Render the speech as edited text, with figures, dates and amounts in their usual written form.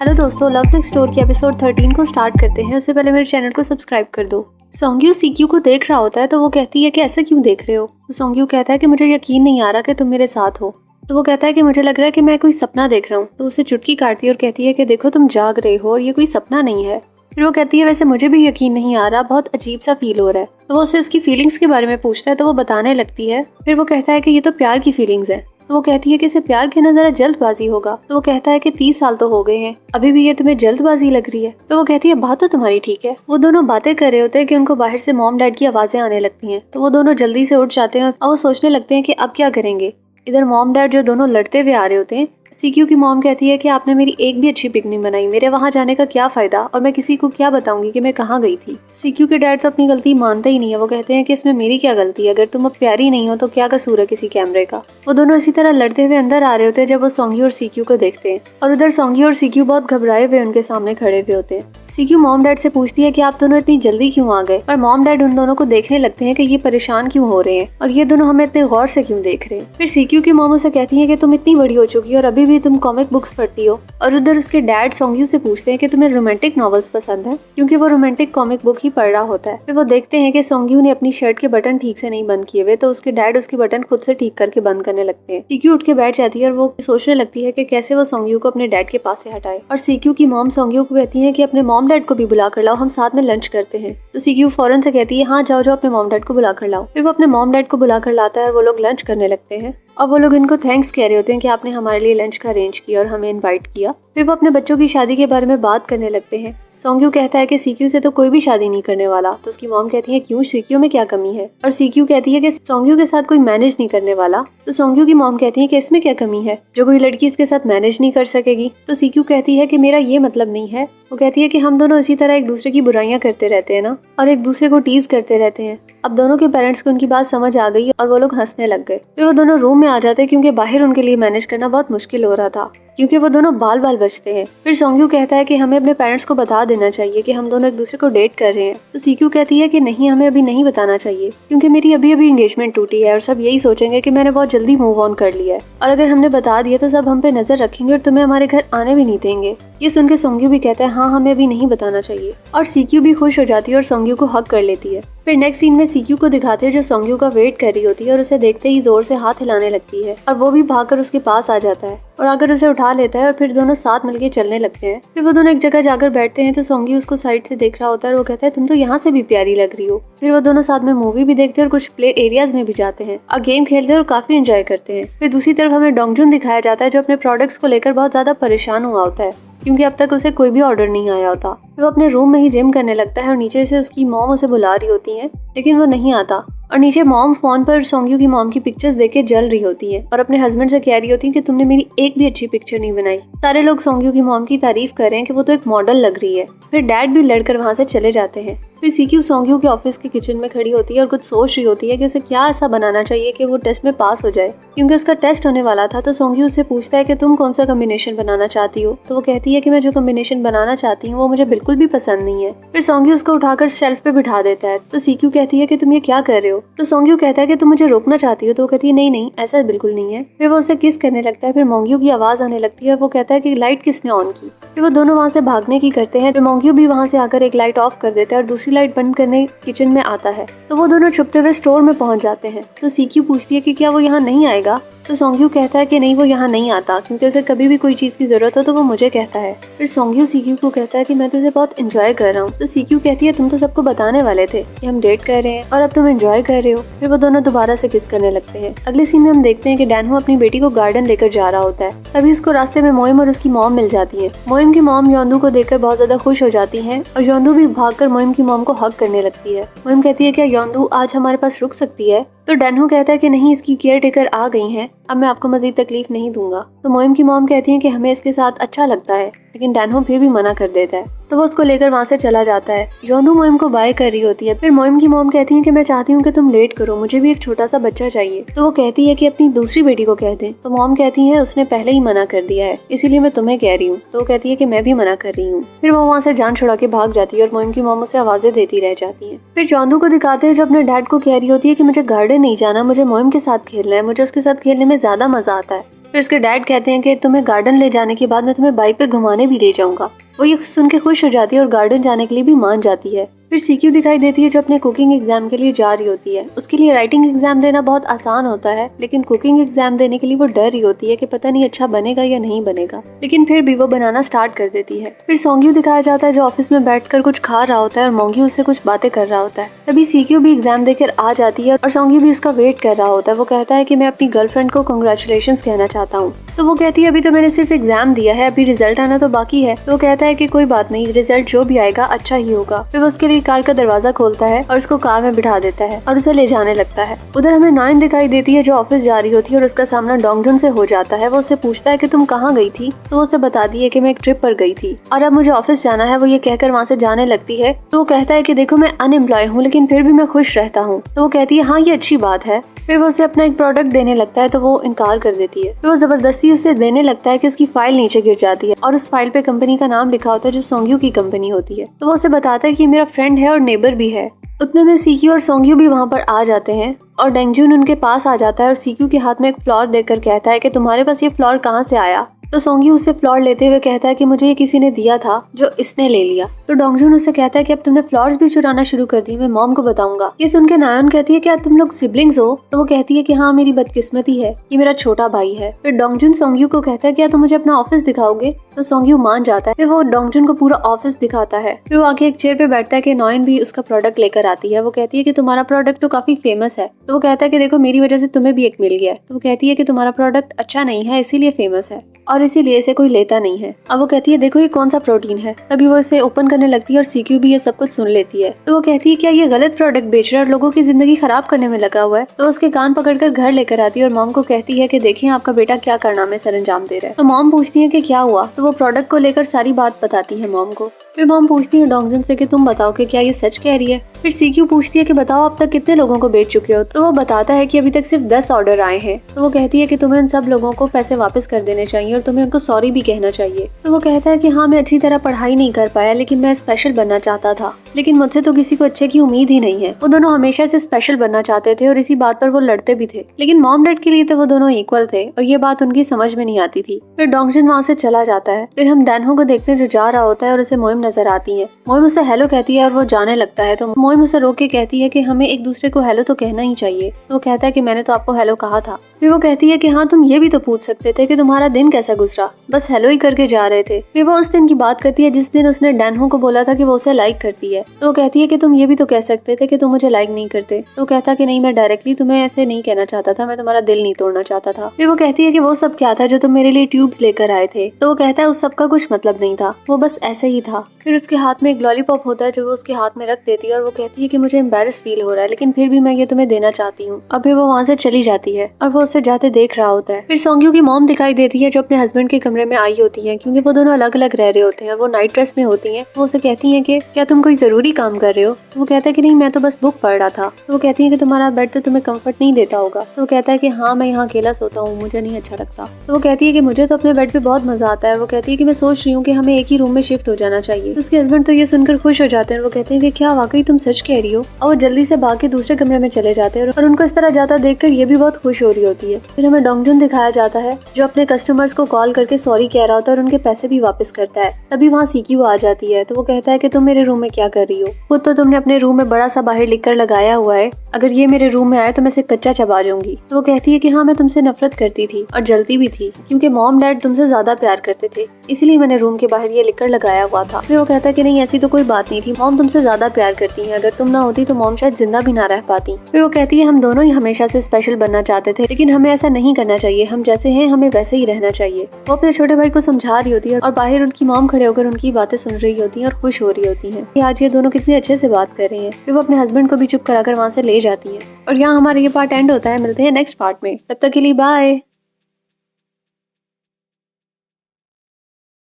Hello दोस्तों, love next door की episode 13 को स्टार्ट करते हैं। उससे पहले मेरे चैनल को सब्सक्राइब कर दो। सोंग्यू सीक्यू को देख रहा होता है तो वो कहती है कि ऐसा क्यों देख रहे हो। तो सोंग्यू कहता है कि मुझे यकीन नहीं आ रहा कि तुम मेरे साथ हो। तो वो कहता है कि मुझे लग रहा है कि मैं कोई सपना देख रहा हूँ। तो उसे चुटकी काटती है और कहती है कि देखो तुम जाग रहे हो और ये कोई सपना नहीं है। फिर वो कहती है वैसे मुझे भी यकीन नहीं आ रहा, बहुत अजीब सा फील हो रहा है। तो वो उसे उसकी फीलिंग्स के बारे में पूछता है तो वो बताने लगती है। फिर वो कहता है कि ये तो प्यार की फीलिंग्स है। तो वो कहती है कि इसे प्यार कहना जरा जल्दबाजी होगा। तो वो कहता है कि 30 साल तो हो गए हैं, अभी भी ये तुम्हें जल्दबाजी लग रही है। तो वो कहती है बात तो तुम्हारी ठीक है। वो दोनों बातें कर रहे होते हैं कि उनको बाहर से मॉम डैड की आवाजें आने लगती हैं। तो वो दोनों जल्दी से उठ जाते हैं और वो सोचने लगते हैं कि अब क्या करेंगे। इधर मॉम डैड जो दोनों लड़ते हुए आ रहे होते हैं। सीक्यू की मॉम कहती है कि आपने मेरी एक भी अच्छी पिक नहीं बनाई, मेरे वहाँ जाने का क्या फायदा और मैं किसी को क्या बताऊंगी कि मैं कहाँ गई थी। सीक्यू के डैड तो अपनी गलती मानते ही नहीं है। वो कहते हैं कि इसमें मेरी क्या गलती है, अगर तुम अब प्यारी नहीं हो तो क्या कसूर है किसी कैमरे का। वो दोनों इसी तरह लड़ते हुए अंदर आ रहे होते हैं जब वो सोंग्यू और सीक्यू को देखते हैं और उधर सोंग्यू और सीक्यू बहुत घबराए हुए उनके सामने खड़े हुए होते हैं। सीक्यू मॉम डैड से पूछती है कि आप दोनों इतनी जल्दी क्यों आ गए, पर मॉम डैड उन दोनों को देखने लगते हैं कि ये परेशान क्यों हो रहे हैं और ये दोनों हमें इतने गौर से क्यों देख रहे हैं। फिर सीक्यू की मॉम उसे कहती है कि तुम इतनी बड़ी हो चुकी हो और अभी भी तुम कॉमिक बुक्स पढ़ती हो। और उधर उसके डैड सोंग्यू से पूछते हैं कि तुम्हें रोमांटिक नॉवेल्स पसंद है, क्योंकि वो रोमांटिक कॉमिक बुक ही पढ़ रहा होता है। फिर वो देखते हैं कि सोंग्यू ने अपनी शर्ट के बटन ठीक से नहीं बंद किए हुए, तो उसके डैड उसके बटन खुद से ठीक करके बंद करने लगते हैं। सीक्यू उठ के बैठ जाती है और वो सोचने लगती है कि कैसे वो सोंग्यू को अपने डैड के पास से हटाए। और सीक्यू की मॉम सोंग्यू को कहती है कि अपने मॉम डैड को भी बुला कर लाओ, हम साथ में लंच करते हैं। तो सीक्यू फौरन से कहती है हाँ जाओ जाओ, अपने मॉम डैड को बुला कर लाओ। फिर वो अपने मॉम डैड को बुला कर लाता है और वो लोग लंच करने लगते हैं और वो लोग इनको थैंक्स कह रहे होते हैं कि आपने हमारे लिए लंच का अरेंज किया और हमें इनवाइट किया। फिर वो अपने बच्चों की शादी के बारे में बात करने लगते हैं। सोंग्यू कहता है कि सीक्यू से तो कोई भी शादी नहीं करने वाला। तो उसकी मॉम कहती है क्यों, सीक्यू में क्या कमी है। और सीक्यू कहती है कि सोंग्यू के साथ कोई मैनेज नहीं करने वाला। तो सोंग्यू की मॉम कहती है कि इसमें क्या कमी है, जो कोई लड़की इसके साथ मैनेज नहीं कर सकेगी। तो सीक्यू कहती है कि मेरा ये मतलब नहीं है। वो कहती है कि हम दोनों इसी तरह एक दूसरे की बुराइयां करते रहते हैं ना, और एक दूसरे को टीज करते रहते हैं। अब दोनों के पेरेंट्स को उनकी बात समझ आ गई और वो लोग हंसने लग गए। फिर वो दोनों रूम में आ जाते हैं क्योंकि बाहर उनके लिए मैनेज करना बहुत मुश्किल हो रहा था, क्योंकि वो दोनों बाल बाल बचते हैं। फिर सोंग्यू कहता है कि हमें अपने पेरेंट्स को बता देना चाहिए कि हम दोनों एक दूसरे को डेट कर रहे हैं। तो सीक्यू कहती है कि नहीं, हमें अभी नहीं बताना चाहिए, क्योंकि मेरी अभी अभी एंगेजमेंट टूटी है और सब यही सोचेंगे कि मैंने बहुत जल्दी मूव ऑन कर लिया है, और अगर हमने बता दिया तो सब हम पे नजर रखेंगे और तुम्हें हमारे घर आने भी नहीं देंगे। ये सुन के सोंग्यू भी कहता है हाँ हमें अभी नहीं बताना चाहिए, और सीक्यू भी खुश हो जाती है और सोंग्यू को हक कर लेती है। फिर नेक्स्ट सीन में सीक्यू को दिखाते हैं जो सोंग्यू का वेट कर रही होती है और उसे देखते ही जोर से हाथ हिलाने लगती है और वो भी भागकर उसके पास आ जाता है और आकर उसे उठा लेता है और फिर दोनों साथ मिलकर चलने लगते हैं। फिर वो दोनों एक जगह जाकर बैठते हैं तो सोंग्यू उसको साइड से देख रहा होता है और वो कहता है तुम तो यहाँ से भी प्यारी लग रही हो। फिर वो दोनों साथ में मूवी भी देखते हैं और कुछ प्ले एरियाज में भी जाते हैं और गेम खेलते हैं और काफी एंजॉय करते हैं। फिर दूसरी तरफ हमें डोंगजुन दिखाया जाता है जो अपने प्रोडक्ट्स को लेकर बहुत ज्यादा परेशान हुआ होता है, क्योंकि अब तक उसे कोई भी ऑर्डर नहीं आया होता। वो अपने रूम में ही जिम करने लगता है और नीचे से उसकी मॉम उसे बुला रही होती है, लेकिन वो नहीं आता। और नीचे मॉम फोन पर सोंग्यू की मॉम की पिक्चर्स देख के जल रही होती है और अपने हस्बैंड से कह रही होती है कि तुमने मेरी एक भी अच्छी पिक्चर नहीं बनाई। सारे लोग सोंग्यू की मॉम की तारीफ कर रहे हैं कि वो तो एक मॉडल लग रही है। फिर डैड भी लड़कर वहाँ से चले जाते हैं। फिर सीक्यू सोंग्यू के ऑफिस के किचन में खड़ी होती है और कुछ सोच रही होती है कि उसे क्या ऐसा बनाना चाहिए कि वो टेस्ट में पास हो जाए, क्योंकि उसका टेस्ट होने वाला था। तो सोंग्यू उससे पूछता है कि तुम कौन सा कॉम्बिनेशन बनाना चाहती हो। तो वो कहती है कि मैं जो कॉम्बिनेशन बनाना चाहती हूँ वो मुझे बिल्कुल भी पसंद नहीं है। फिर सोंग्यू उसको उठाकर शेल्फ पे बिठा देता है। तो सीक्यू कहती है कि तुम ये क्या कर रहे हो। तो सोंग्यू कहता है कि तुम मुझे रोकना चाहती हो। तो वो कहती है नहीं नहीं, ऐसा बिल्कुल नहीं है। फिर वो उसे किस करने लगता है। फिर मोंग्यू की आवाज आने लगती है और वो कहता है कि लाइट किसने ऑन की। फिर वो दोनों वहाँ से भागने की करते हैं। फिर मोंग्यू भी वहाँ से आकर एक लाइट ऑफ कर देता है और दूसरी लाइट बंद करने किचन में आता है। तो वो दोनों छुपते हुए स्टोर में पहुंच जाते हैं। तो सीक्यू पूछती है कि क्या वो यहाँ नहीं आएगा। तो सोंग्यू कहता है कि नहीं, वो यहाँ नहीं आता, क्योंकि उसे कभी भी कोई चीज की जरूरत हो तो वो मुझे कहता है। फिर सोंग्यू सीक्यू को कहता है कि मैं तुझे बहुत एंजॉय कर रहा हूँ। तो सीक्यू कहती है तुम तो सबको बताने वाले थे कि हम डेट कर रहे हैं और अब तुम एंजॉय कर रहे हो। फिर वो दोनों दोबारा से किस करने लगते हैं। अगले सीन में हम देखते हैं कि डैनहो अपनी बेटी को गार्डन लेकर जा रहा होता है। तभी उसको रास्ते में मोइम और उसकी मॉम मिल जाती है। मोइम की मॉम योंदू को देखकर बहुत ज्यादा खुश हो जाती है और योंदू भी भागकर मोइम की मॉम को हक करने लगती है। मोइम कहती है क्या योंदू आज हमारे पास रुक सकती है। तो डैनहो कहता है कि नहीं, इसकी केयर टेकर आ गई हैं, अब मैं आपको मजीद तकलीफ नहीं दूंगा। तो मोइम की मॉम कहती है कि हमें इसके साथ अच्छा लगता है, लेकिन डैनहो फिर भी मना कर देता है। तो वो उसको लेकर वहाँ से चला जाता है। योंदू मोइम को बाय कर रही होती है। फिर मोइम की मॉम कहती है कि मैं चाहती हूँ कि तुम लेट करो, मुझे भी एक छोटा सा बच्चा चाहिए। तो वो कहती है कि अपनी दूसरी बेटी को कह दे। तो मॉम कहती है उसने पहले ही मना कर दिया है, इसीलिए मैं तुम्हें कह रही हूँ। तो वो कहती है कि मैं भी मना कर रही हूँ। फिर वो वहाँ से जान छुड़ा के भाग जाती है और मोइम की मॉम उसे आवाजें देती रह जाती है। फिर योंदू को दिखाते हैं जो अपने डैड को कह रही होती है कि मुझे गार्डन नहीं जाना, मुझे मोइम के साथ खेलना है, मुझे उसके साथ खेलने में ज्यादा मजा आता है। फिर उसके डैड कहते हैं कि तुम्हें गार्डन ले जाने के बाद मैं तुम्हें बाइक पे घुमाने भी ले जाऊंगा। वो ये सुन के खुश हो जाती है और गार्डन जाने के लिए भी मान जाती है। फिर सीक्यू दिखाई देती है जो अपने कुकिंग एग्जाम के लिए जा रही होती है। उसके लिए राइटिंग एग्जाम देना बहुत आसान होता है, लेकिन कुकिंग एग्जाम देने के लिए वो डर रही होती है कि पता नहीं अच्छा बनेगा या नहीं बनेगा, लेकिन फिर भी वो बनाना स्टार्ट कर देती है। फिर सोंग्यू दिखाया जाता है जो ऑफिस में बैठकर कुछ खा रहा होता है और मोंग्यू उससे कुछ बातें कर रहा होता है। तभी सीक्यू भी एग्जाम देकर आ जाती है और सोंग्यू भी उसका वेट कर रहा होता है। वो कहता है कि मैं अपनी गर्लफ्रेंड को कांग्रेचुलेशंस कहना चाहता हूँ। तो वो कहती है अभी तो मैंने सिर्फ एग्जाम दिया है, अभी रिजल्ट आना तो बाकी है। तो वो कहता है कि कोई बात नहीं, रिजल्ट जो भी आएगा अच्छा ही होगा। फिर वो उसके लिए कार का दरवाजा खोलता है और उसको कार में बिठा देता है और उसे ले जाने लगता है। उधर हमें नाइन दिखाई देती है जो ऑफिस जा रही होती है और उसका सामना डोंगजुन से हो जाता है। वो उससे पूछता है कि तुम कहाँ गई थी, तो वो उसे बताती है कि मैं एक ट्रिप पर गई थी और अब मुझे ऑफिस जाना है। वो ये कहकर वहाँ से जाने लगती है। तो वो कहता है कि देखो मैं अनएम्प्लॉय हूँ लेकिन फिर भी मैं खुश रहता हूँ। तो वो कहती है हाँ ये अच्छी बात है। फिर वो उसे अपना एक प्रोडक्ट देने लगता है तो वो इनकार कर देती है। फिर वो जबरदस्ती उसे देने लगता है कि उसकी फाइल नीचे गिर जाती है और उस फाइल पे कंपनी का नाम लिखा होता है जो सोंग्यू की कंपनी होती है। तो वो उसे बताता है कि मेरा फ्रेंड है और नेबर भी है। उतने में सीक्यू और सोंग्यू भी वहाँ पर आ जाते हैं और डेंगजुन उनके पास आ जाता है और सीक्यू के हाथ में एक फ्लावर देकर कहता है कि तुम्हारे पास ये फ्लावर कहाँ से आया। तो सोंग्यू उससे फ्लावर लेते हुए कहता है कि मुझे ये किसी ने दिया था जो इसने ले लिया। तो डोंगजुन उससे कहता है कि अब तुमने फ्लावर्स भी चुराना शुरू कर दी, मैं मॉम को बताऊंगा। ये सुन के नायन कहती है क्या तुम लोग सिबलिंग्स हो। तो वो कहती है कि हाँ मेरी बदकिस्मती है, ये मेरा छोटा भाई है। फिर डोंगजुन सोंग्यू को कहता है क्या तुम मुझे अपना ऑफिस दिखाओगे। तो सोंग्यू मान जाता है। फिर वो डोंगजुन को पूरा ऑफिस दिखाता है। फिर वो आके एक चेयर पे बैठता है कि नायन भी उसका प्रोडक्ट लेकर आती है। वो कहती है कि तुम्हारा प्रोडक्ट तो काफी फेमस है। तो वो कहता है कि देखो मेरी वजह से तुम्हें भी एक मिल गया है। तो वो कहती है कि तुम्हारा प्रोडक्ट अच्छा नहीं है इसीलिए फेमस है और इसीलिए इसे कोई लेता नहीं है। अब वो कहती है देखो ये कौन सा प्रोटीन है। तभी वो इसे ओपन करने लगती है और सीक्यू भी ये सब कुछ सुन लेती है। तो वो कहती है क्या ये गलत प्रोडक्ट बेच रहा है और लोगों की जिंदगी खराब करने में लगा हुआ है। तो उसके कान पकड़कर घर लेकर आती है और मॉम को कहती है कि देखें आपका बेटा क्या कारनामे सर अंजाम दे रहा है। तो मॉम पूछती है कि क्या हुआ। तो वो प्रोडक्ट को लेकर सारी बात बताती है मॉम को। फिर मॉम पूछती है डोंगजुन से कि तुम बताओ कि क्या ये सच कह रही है। फिर सीक्यू पूछती है कि बताओ अब तक कितने लोगों को बेच चुके हो। तो वो बताता है कि अभी तक सिर्फ 10 ऑर्डर आए हैं। तो वो कहती है कि तुम्हें उन सब लोगों को पैसे वापस कर देने चाहिए और तुम्हें उनको सॉरी भी कहना चाहिए। तो वो कहता है कि हाँ मैं अच्छी तरह पढ़ाई नहीं कर पाया लेकिन मैं स्पेशल बनना चाहता था, लेकिन मुझसे तो किसी को अच्छे की उम्मीद ही नहीं है। वो दोनों हमेशा से स्पेशल बनना चाहते थे और इसी बात पर वो लड़ते भी थे, लेकिन मॉम डैड के लिए तो वो दोनों इक्वल थे और ये बात उनकी समझ में नहीं आती थी। फिर डोंगजुन वहाँ से चला जाता है। फिर हम डैनहो को देखते हैं जो जा रहा होता है और उसे मोइम नजर आती है। मोइम उसे हेलो कहती है और वो जाने लगता है। तो मोइम उसे रोक के कहती है कि हमें एक दूसरे को हेलो तो कहना ही चाहिए। तो वो कहता है कि मैंने तो आपको हेलो कहा था। फिर वो कहती है कि हाँ तुम ये भी तो पूछ सकते थे कि तुम्हारा दिन कैसा गुजरा, बस हेलो ही करके जा रहे थे। फिर वो उस दिन की बात करती है जिस दिन उसने डैनहो को बोला था कि वो उसे लाइक करती है। तो वो कहती है कि तुम ये भी तो कह सकते थे कि तुम मुझे लाइक नहीं करते। तो कहता कि नहीं मैं डायरेक्टली तुम्हें ऐसे नहीं कहना चाहता था, मैं तुम्हारा दिल नहीं तोड़ना चाहता था। फिर वो कहती है कि वो सब क्या था जो तुम मेरे लिए ट्यूब्स लेकर आए थे। तो वो कहता है उस सब का कुछ मतलब नहीं था, वो बस ऐसे ही था। फिर उसके हाथ में एक लॉलीपॉप होता है जो वो उसके हाथ में रख देती है और वो कहती है कि मुझे एम्बैरेस फील हो रहा है लेकिन फिर भी मैं ये तुम्हें देना चाहती हूँ। अब फिर वो वहाँ से चली जाती है और वो उससे जाते देख रहा होता है। फिर सोंग्यू की मॉम दिखाई देती है जो अपने हस्बैंड के कमरे में आई होती है क्योंकि वो दोनों अलग अलग रह रहे होते हैं और वो नाइट ड्रेस में होती हैं। वो उसे कहती हैं कि क्या तुम कोई जरूरी काम कर रहे हो। तो वो कहता है कि नहीं मैं तो बस बुक पढ़ रहा था। तो वो कहती है कि तुम्हारा बेड तो तुम्हें कंफर्ट नहीं देता होगा। तो वो कहता है कि हाँ मैं यहाँ अकेला सोता हूँ, मुझे नहीं अच्छा लगता। तो वो कहती है कि मुझे तो अपने बेड पे बहुत मजा आता है। वो कहती है कि मैं सोच रही हूँ कि हमें एक ही रूम में शिफ्ट हो जाना चाहिए। उसके हस्बैंड तो ये सुनकर खुश हो जाते हैं और वो कहते हैं कि क्या वाकई तुम सच कह रही हो। और वो जल्दी से भाग के दूसरे कमरे में चले जाते हैं और उनको इस तरह जाता देखकर ये भी बहुत खुश हो रही होती है। फिर हमें डोंगजुन दिखाया जाता है जो अपने कस्टमर्स को कॉल करके सॉरी कह रहा होता है और उनके पैसे भी वापस करता है। तभी वहाँ सीक्यू आ जाती है। तो वो कहता है कि तुम मेरे रूम में क्या कर रही हो। खुद तो तुमने अपने रूम में बड़ा सा बाहर लिखकर लगाया हुआ है, अगर ये मेरे रूम में आए तो मैं इसे कच्चा चबा जाऊंगी। तो वो कहती है कि हाँ मैं तुमसे नफरत करती थी और जलती भी थी क्योंकि मॉम डैड तुमसे ज्यादा प्यार करते थे, इसलिए मैंने रूम के बाहर ये लिखकर लगाया हुआ था। फिर वो कहता है कि नहीं ऐसी तो कोई बात नहीं थी, मॉम तुमसे ज्यादा प्यार करती है, अगर तुम ना होती तो मॉम शायद जिंदा भी ना रह पाती। फिर वो कहती है हम दोनों ही हमेशा से स्पेशल बनना चाहते थे लेकिन हमें ऐसा नहीं करना चाहिए, हम जैसे हैं हमें वैसे ही रहना चाहिए। वो अपने छोटे भाई को समझा रही होती है और बाहर उनकी मॉम खड़े होकर उनकी बातें सुन रही होती है और खुश हो रही होती है कि आज ये दोनों कितने अच्छे से बात कर रहे हैं। फिर वो अपने हस्बैंड को भी चुप कराकर वहाँ से ले जाती है और यहाँ हमारा ये पार्ट एंड होता है। मिलते हैं नेक्स्ट पार्ट में, तब तक के लिए बाय।